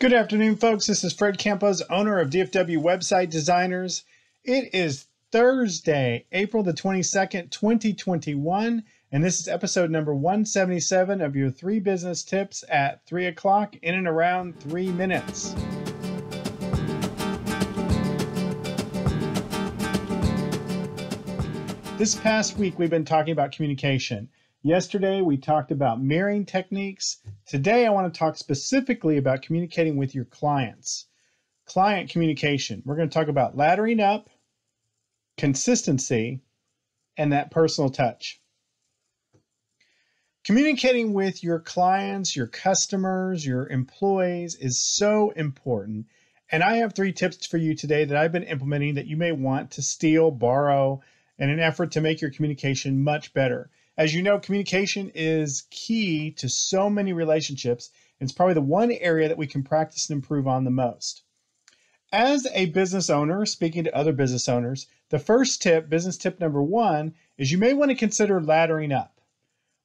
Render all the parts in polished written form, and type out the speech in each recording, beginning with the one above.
Good afternoon, folks. This is Fred Campos, owner of DFW Website Designers. It is Thursday, April the 22nd, 2021, and this is episode number 177 of your 3 business tips at 3 o'clock in and around 3 minutes. This past week, we've been talking about communication. Yesterday, we talked about mirroring techniques. Today, I want to talk specifically about communicating with your clients. Client communication. We're going to talk about laddering up, consistency, and that personal touch. Communicating with your clients, your customers, your employees is so important. And I have 3 tips for you today that I've been implementing that you may want to steal, borrow, in an effort to make your communication much better. As you know, communication is key to so many relationships, and it's probably the one area that we can practice and improve on the most. As a business owner, speaking to other business owners, the first tip, business tip number 1, is you may want to consider laddering up.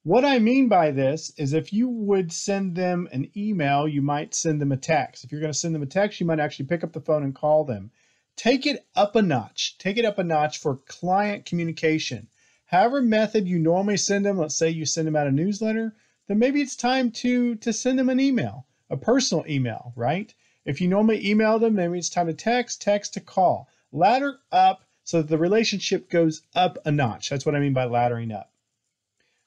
What I mean by this is if you would send them an email, you might send them a text. If you're going to send them a text, you might actually pick up the phone and call them. Take it up a notch. Take it up a notch for client communication. However method you normally send them, let's say you send them out a newsletter, then maybe it's time to send them an email, a personal email, right? If you normally email them, maybe it's time to text to call. Ladder up so that the relationship goes up a notch. That's what I mean by laddering up.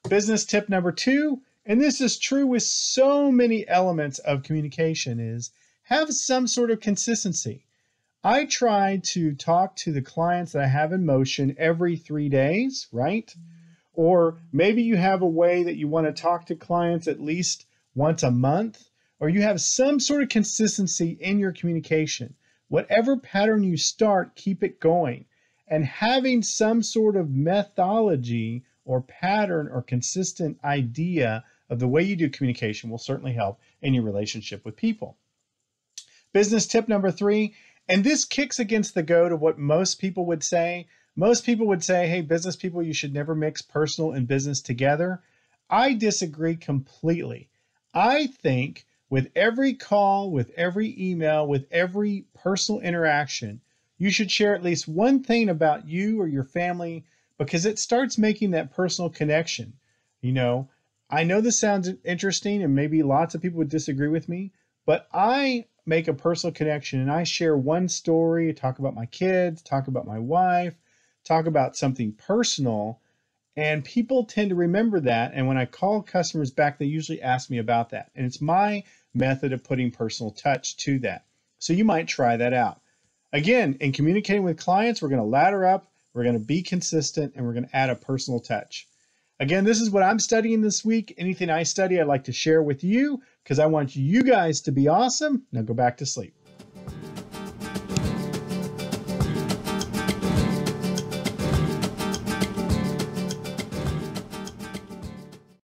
Business tip number 2, and this is true with so many elements of communication, is have some sort of consistency. I try to talk to the clients that I have in motion every 3 days, right? Or maybe you have a way that you want to talk to clients at least once a month, or you have some sort of consistency in your communication. Whatever pattern you start, keep it going. And having some sort of methodology or pattern or consistent idea of the way you do communication will certainly help in your relationship with people. Business tip number 3, and this kicks against the goad of what most people would say. Most people would say, hey, business people, you should never mix personal and business together. I disagree completely. I think with every call, with every email, with every personal interaction, you should share at least one thing about you or your family because it starts making that personal connection. You know, I know this sounds interesting and maybe lots of people would disagree with me, but I make a personal connection and I share one story, talk about my kids, talk about my wife, talk about something personal, and people tend to remember that. And when I call customers back, they usually ask me about that. And it's my method of putting personal touch to that. So you might try that out. Again, in communicating with clients, we're going to ladder up, we're going to be consistent, and we're going to add a personal touch. Again, this is what I'm studying this week. Anything I study, I'd like to share with you because I want you guys to be awesome. Now go back to sleep.